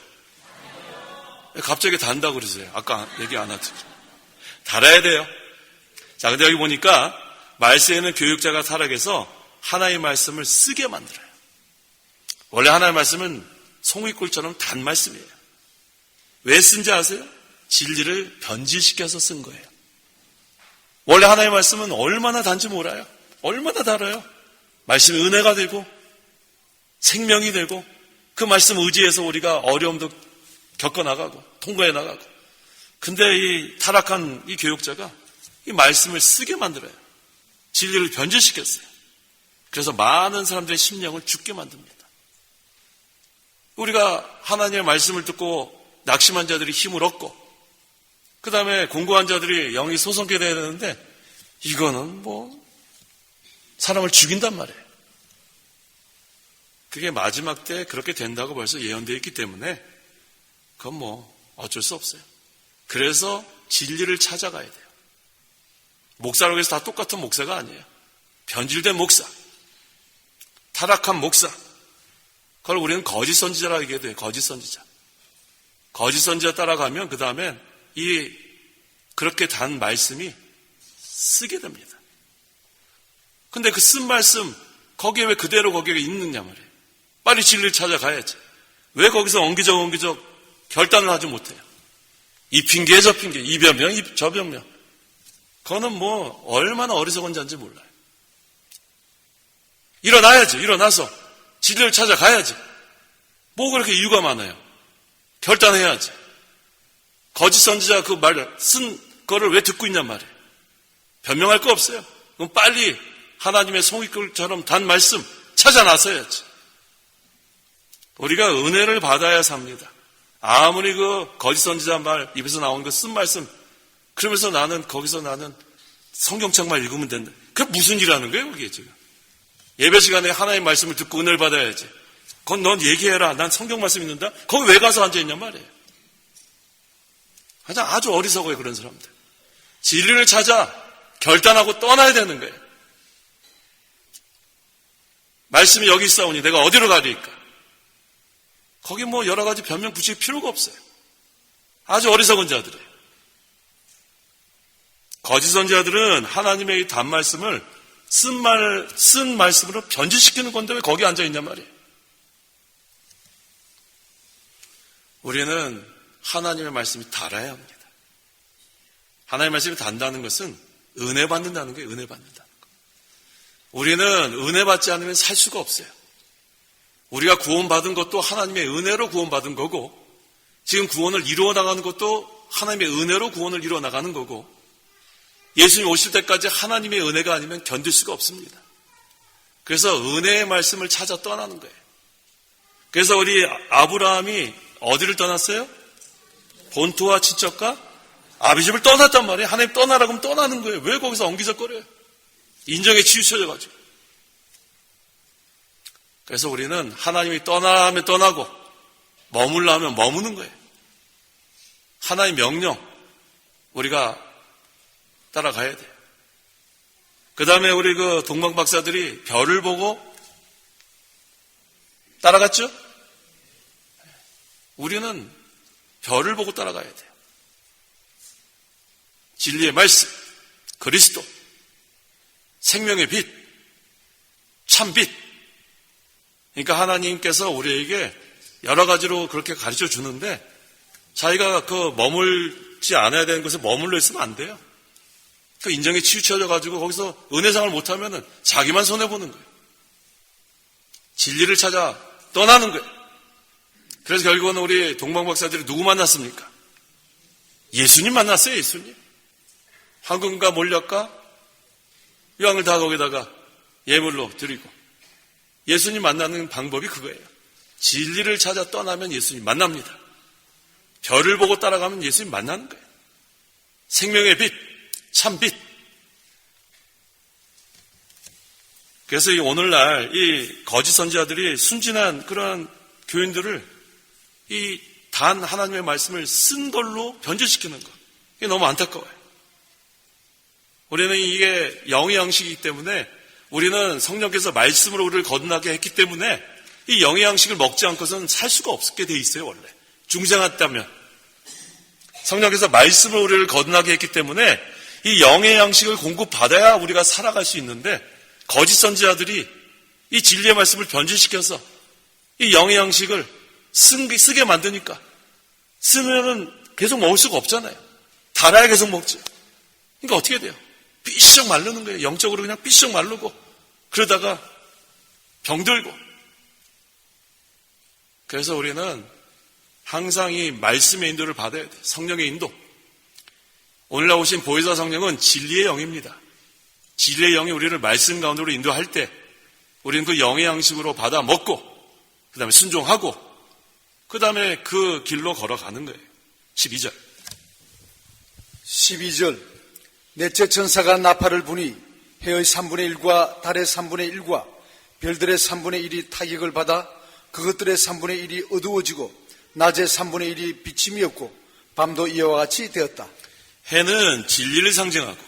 갑자기 단다고 그러세요. 아까 얘기 안 하죠. 달아야 돼요. 자, 근데 여기 보니까 말세에는 교육자가 타락해서 하나님의 말씀을 쓰게 만들어요. 원래 하나님의 말씀은 송이꿀처럼 단 말씀이에요. 왜 쓴지 아세요? 진리를 변질시켜서 쓴 거예요. 원래 하나님의 말씀은 얼마나 단지 몰라요. 얼마나 달아요. 말씀이 은혜가 되고 생명이 되고 그 말씀 의지해서 우리가 어려움도 겪어나가고 통과해 나가고. 근데 이 타락한 이 교육자가 이 말씀을 쓰게 만들어요. 진리를 변질시켰어요. 그래서 많은 사람들의 심령을 죽게 만듭니다. 우리가 하나님의 말씀을 듣고 낙심한 자들이 힘을 얻고 그 다음에 공고한 자들이 영이 소성케 돼야 되는데 이거는 뭐 사람을 죽인단 말이에요. 그게 마지막 때 그렇게 된다고 벌써 예언되어 있기 때문에 그건 뭐 어쩔 수 없어요. 그래서 진리를 찾아가야 돼요. 목사라고 해서 다 똑같은 목사가 아니에요. 변질된 목사, 타락한 목사, 그걸 우리는 거짓 선지자라고 얘기해야 돼요. 거짓 선지자. 거짓 선지자 따라가면 그 다음엔 그렇게 단 말씀이 쓰게 됩니다. 근데 그 쓴 말씀 거기에 왜 그대로 거기에 있느냐 말이에요. 빨리 진리를 찾아가야지. 왜 거기서 엉기적 결단을 하지 못해요? 이 핑계 저 핑계, 이 변명 저 변명. 그거는 뭐 얼마나 어리석은 자인지 몰라요. 일어나야지. 일어나서 진리를 찾아가야지. 뭐 그렇게 이유가 많아요. 결단해야지. 거짓 선지자 그 말 쓴 거를 왜 듣고 있냔 말이에요. 변명할 거 없어요. 그럼 빨리 하나님의 송이끌처럼 단 말씀 찾아 나서야지. 우리가 은혜를 받아야 삽니다. 아무리 그 거짓 선지자 말 입에서 나온 그 쓴 말씀 그러면서 거기서 나는 성경책만 읽으면 된다. 그게 무슨 일 하는 거예요, 그게 지금? 예배 시간에 하나님의 말씀을 듣고 은혜를 받아야지. 그건 넌 얘기해라. 난 성경 말씀 읽는다. 거기 왜 가서 앉아있냔 말이에요. 아주 어리석어요, 그런 사람들. 진리를 찾아 결단하고 떠나야 되는 거예요. 말씀이 여기 있사오니 내가 어디로 가리까? 거기 뭐 여러 가지 변명 붙일 필요가 없어요. 아주 어리석은 자들이에요. 거짓 선지자들은 하나님의 이 단말씀을 쓴 말씀으로 변질시키는 건데 왜 거기 앉아있냔 말이에요. 우리는 하나님의 말씀이 달아야 합니다. 하나님의 말씀이 단다는 것은 은혜 받는다는 거예요. 은혜 받는다는 거. 우리는 은혜 받지 않으면 살 수가 없어요. 우리가 구원받은 것도 하나님의 은혜로 구원받은 거고, 지금 구원을 이루어 나가는 것도 하나님의 은혜로 구원을 이루어 나가는 거고, 예수님 오실 때까지 하나님의 은혜가 아니면 견딜 수가 없습니다. 그래서 은혜의 말씀을 찾아 떠나는 거예요. 그래서 우리 아브라함이 어디를 떠났어요? 본토와 친척과 아비집을 떠났단 말이에요. 하나님 떠나라고 하면 떠나는 거예요. 왜 거기서 엉기적거려요? 인정에 치우쳐져가지고. 그래서 우리는 하나님이 떠나면 떠나고 머물라면 머무는 거예요. 하나님 명령 우리가 따라가야 돼요. 그 다음에 우리 그 동방 박사들이 별을 보고 따라갔죠? 우리는 별을 보고 따라가야 돼요. 진리의 말씀, 그리스도, 생명의 빛, 참 빛. 그러니까 하나님께서 우리에게 여러 가지로 그렇게 가르쳐 주는데 자기가 그 머물지 않아야 되는 곳에 머물러 있으면 안 돼요. 그 인정에 치우쳐져 가지고 거기서 은혜상을 못하면 자기만 손해보는 거예요. 진리를 찾아 떠나는 거예요. 그래서 결국은 우리 동방박사들이 누구 만났습니까? 예수님 만났어요. 예수님. 황금과 몰약과 유황을 다 거기다가 예물로 드리고, 예수님 만나는 방법이 그거예요. 진리를 찾아 떠나면 예수님 만납니다. 별을 보고 따라가면 예수님 만나는 거예요. 생명의 빛, 참 빛. 그래서 오늘날 이 거짓 선지자들이 순진한 그런 교인들을 이 단 하나님의 말씀을 쓴 걸로 변질시키는 거. 이게 너무 안타까워요. 우리는 이게 영의 양식이기 때문에, 우리는 성령께서 말씀으로 우리를 거듭나게 했기 때문에 이 영의 양식을 먹지 않고서는 살 수가 없게 돼 있어요. 원래 중생했다면 성령께서 말씀으로 우리를 거듭나게 했기 때문에 이 영의 양식을 공급받아야 우리가 살아갈 수 있는데, 거짓 선지자들이 이 진리의 말씀을 변질시켜서 이 영의 양식을 쓰게 만드니까 쓰면은 계속 먹을 수가 없잖아요. 달아야 계속 먹죠. 그러니까 어떻게 돼요? 삐쩍 마르는 거예요. 영적으로 그냥 삐쩍 마르고, 그러다가 병들고. 그래서 우리는 항상 이 말씀의 인도를 받아야 돼요. 성령의 인도. 오늘날 오신 보혜사 성령은 진리의 영입니다. 진리의 영이 우리를 말씀 가운데로 인도할 때 우리는 그 영의 양식으로 받아 먹고, 그 다음에 순종하고, 그 다음에 그 길로 걸어가는 거예요. 12절. 12절. 넷째 천사가 나팔을 부니 해의 3분의 1과 달의 3분의 1과 별들의 3분의 1이 타격을 받아 그것들의 3분의 1이 어두워지고 낮의 3분의 1이 비침이 없고 밤도 이와 같이 되었다. 해는 진리를 상징하고,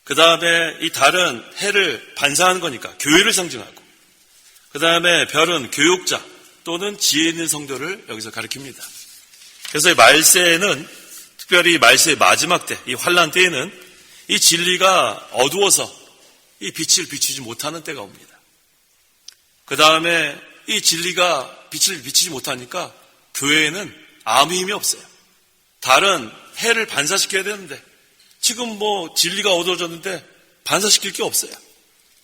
그 다음에 이 달은 해를 반사하는 거니까 교회를 상징하고, 그 다음에 별은 교육자 또는 지혜 있는 성도를 여기서 가리킵니다. 그래서 이 말세에는, 특별히 말세의 마지막 때, 이 환난 때에는 이 진리가 어두워서 이 빛을 비추지 못하는 때가 옵니다. 그 다음에 이 진리가 빛을 비추지 못하니까 교회에는 아무 힘이 없어요. 달은 해를 반사시켜야 되는데 지금 뭐 진리가 어두워졌는데 반사시킬 게 없어요.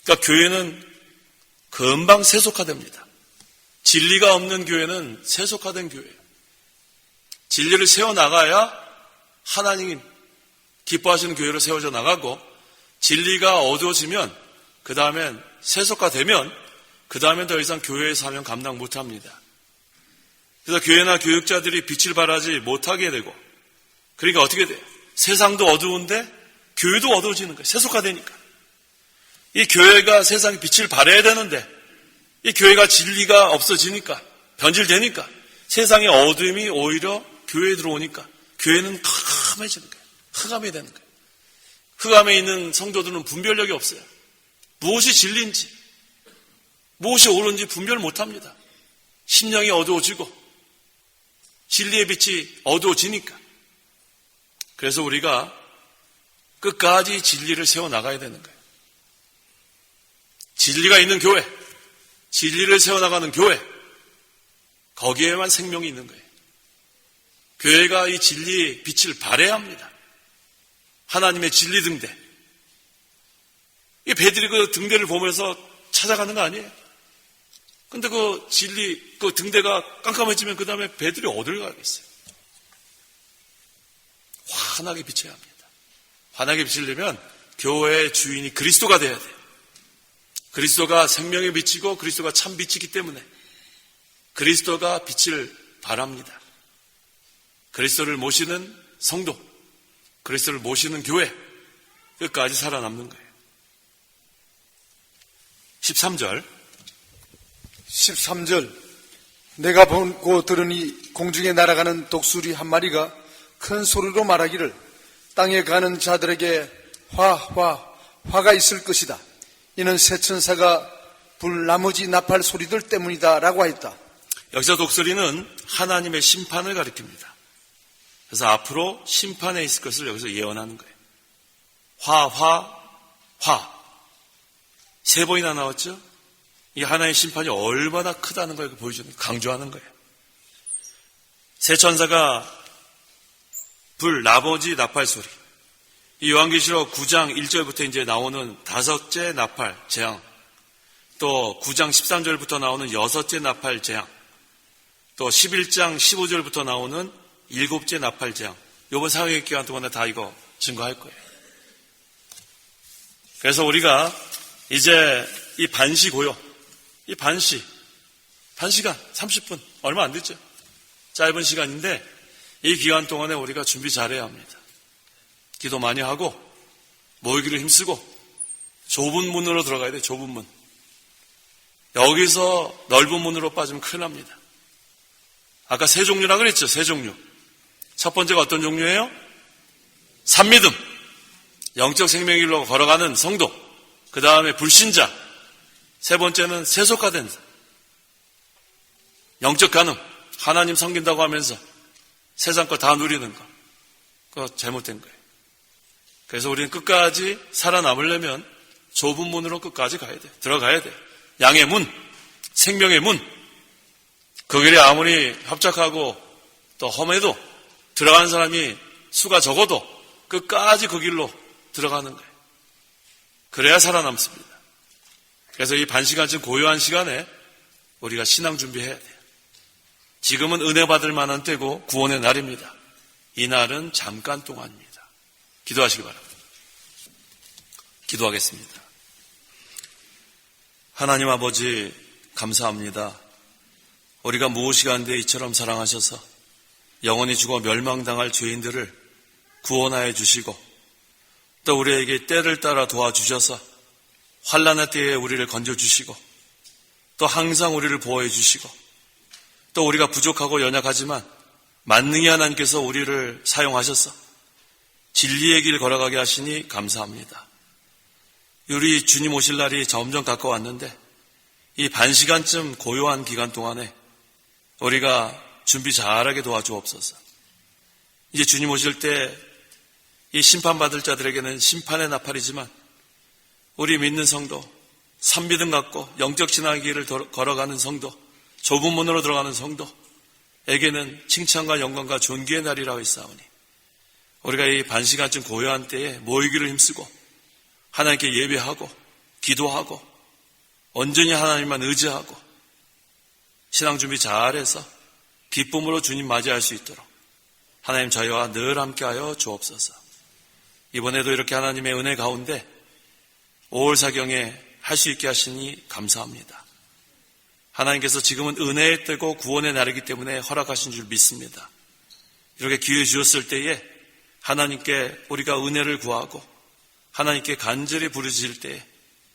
그러니까 교회는 금방 세속화됩니다. 진리가 없는 교회는 세속화된 교회예요. 진리를 세워나가야 하나님 기뻐하시는 교회로 세워져 나가고, 진리가 어두워지면 그 다음엔 세속화되면 그 다음엔 더 이상 교회의 사명 감당 못합니다. 그래서 교회나 교육자들이 빛을 발하지 못하게 되고, 그러니까 어떻게 돼요? 세상도 어두운데 교회도 어두워지는 거예요. 세속화되니까. 이 교회가 세상에 빛을 발해야 되는데 이 교회가 진리가 없어지니까, 변질되니까 세상의 어두움이 오히려 교회에 들어오니까 교회는 캄캄해지는 거예요. 흑암이 되는 거예요. 흑암에 있는 성도들은 분별력이 없어요. 무엇이 진리인지 무엇이 옳은지 분별 못합니다. 심령이 어두워지고 진리의 빛이 어두워지니까. 그래서 우리가 끝까지 진리를 세워나가야 되는 거예요. 진리가 있는 교회, 진리를 세워나가는 교회, 거기에만 생명이 있는 거예요. 교회가 이 진리의 빛을 발해야 합니다. 하나님의 진리 등대. 이 배들이 그 등대를 보면서 찾아가는 거 아니에요? 근데 그 진리, 그 등대가 깜깜해지면 그 다음에 배들이 어딜 가겠어요? 환하게 비춰야 합니다. 환하게 비치려면 교회의 주인이 그리스도가 돼야 돼요. 그리스도가 생명의 빛이고 그리스도가 참 빛이기 때문에 그리스도가 빛을 발합니다. 그리스도를 모시는 성도, 그리스도를 모시는 교회, 끝까지 살아남는 거예요. 13절 내가 보고 들으니 공중에 날아가는 독수리 한 마리가 큰 소리로 말하기를 땅에 가는 자들에게 화가 있을 것이다. 이는 새 천사가 불 나머지 나팔 소리들 때문이다 라고 하였다. 여기서 독수리는 하나님의 심판을 가리킵니다. 그래서 앞으로 심판에 있을 것을 여기서 예언하는 거예요. 화. 세 번이나 나왔죠? 이 하나님의 심판이 얼마나 크다는 걸 보여주는, 강조하는 거예요. 새 천사가 불, 나머지 나팔 소리. 이 요한계시록 9장 1절부터 이제 나오는 다섯째 나팔 재앙, 또 9장 13절부터 나오는 여섯째 나팔 재앙, 또 11장 15절부터 나오는 일곱째 나팔 재앙. 이번 사회의 기간 동안에 다 이거 증거할 거예요. 그래서 우리가 이제 이 반시 고요, 이 반시간 30분 얼마 안 됐죠. 짧은 시간인데 이 기간 동안에 우리가 준비 잘해야 합니다. 기도 많이 하고 모이기를 힘쓰고 좁은 문으로 들어가야 돼요. 좁은 문. 여기서 넓은 문으로 빠지면 큰일 납니다. 아까 세 종류라 그랬죠. 세 종류. 첫 번째가 어떤 종류예요? 산믿음, 영적 생명의 길로 걸어가는 성도. 그 다음에 불신자. 세 번째는 세속화된 영적 간음, 하나님 섬긴다고 하면서 세상 거 다 누리는 거. 그거 잘못된 거예요. 그래서 우리는 끝까지 살아남으려면 좁은 문으로 끝까지 가야 돼. 들어가야 돼. 양의 문, 생명의 문. 그 길이 아무리 협착하고 또 험해도 들어가는 사람이 수가 적어도 끝까지 그 길로 들어가는 거예요. 그래야 살아남습니다. 그래서 이 반시간쯤 고요한 시간에 우리가 신앙 준비해야 돼요. 지금은 은혜 받을 만한 때고 구원의 날입니다. 이 날은 잠깐 동안입니다. 기도하시기 바랍니다. 기도하겠습니다. 하나님 아버지 감사합니다. 우리가 무엇이간데 이처럼 사랑하셔서 영원히 죽어 멸망당할 죄인들을 구원하여 주시고 또 우리에게 때를 따라 도와주셔서 환난의 때에 우리를 건져주시고 또 항상 우리를 보호해 주시고 또 우리가 부족하고 연약하지만 만능히 하나님께서 우리를 사용하셔서 진리의 길 걸어가게 하시니 감사합니다. 우리 주님 오실 날이 점점 가까웠는데 이 반시간쯤 고요한 기간 동안에 우리가 준비 잘하게 도와주옵소서. 이제 주님 오실 때 이 심판받을 자들에게는 심판의 나팔이지만 우리 믿는 성도, 산믿음 갖고 영적 신앙의 길을 걸어가는 성도, 좁은 문으로 들어가는 성도에게는 칭찬과 영광과 존귀의 날이라고 했사오니 우리가 이 반시간쯤 고요한 때에 모이기를 힘쓰고 하나님께 예배하고 기도하고 온전히 하나님만 의지하고 신앙 준비 잘해서 기쁨으로 주님 맞이할 수 있도록 하나님 저희와 늘 함께하여 주옵소서. 이번에도 이렇게 하나님의 은혜 가운데 5월 사경에 할 수 있게 하시니 감사합니다. 하나님께서 지금은 은혜의 때고 구원의 날이기 때문에 허락하신 줄 믿습니다. 이렇게 기회 주셨을 때에 하나님께 우리가 은혜를 구하고 하나님께 간절히 부르짖을 때에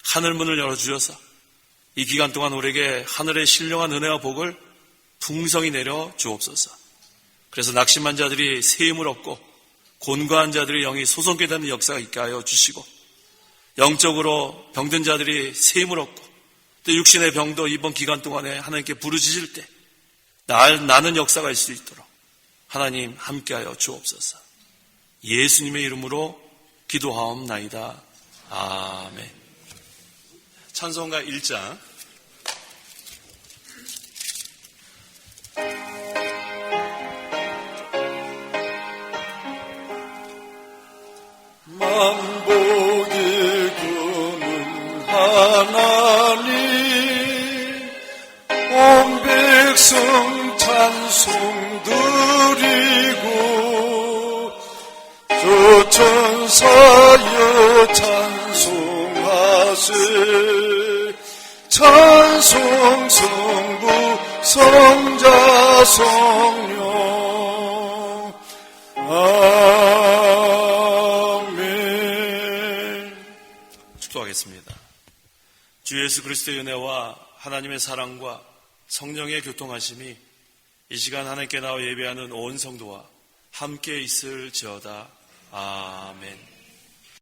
하늘문을 열어주셔서 이 기간 동안 우리에게 하늘의 신령한 은혜와 복을 풍성히 내려 주옵소서. 그래서 낙심한 자들이 새 힘을 얻고 곤고한 자들의 영이 소성케 되는 역사가 있게 하여 주시고 영적으로 병든 자들이 새 힘을 얻고 또 육신의 병도 이번 기간 동안에 하나님께 부르짖을 때 나는 역사가 있을 수 있도록 하나님 함께하여 주옵소서. 예수님의 이름으로 기도하옵나이다. 아멘. 찬송가 1장 만복이 주는 하나님 온 백성 찬송 드리고 주 천사여 찬송하세 찬송 성부 성자 성령 아멘. 축도하겠습니다. 주 예수 그리스도의 은혜와 하나님의 사랑과 성령의 교통하심이 이 시간 하나님께 나와 예배하는 온 성도와 함께 있을지어다. 아멘.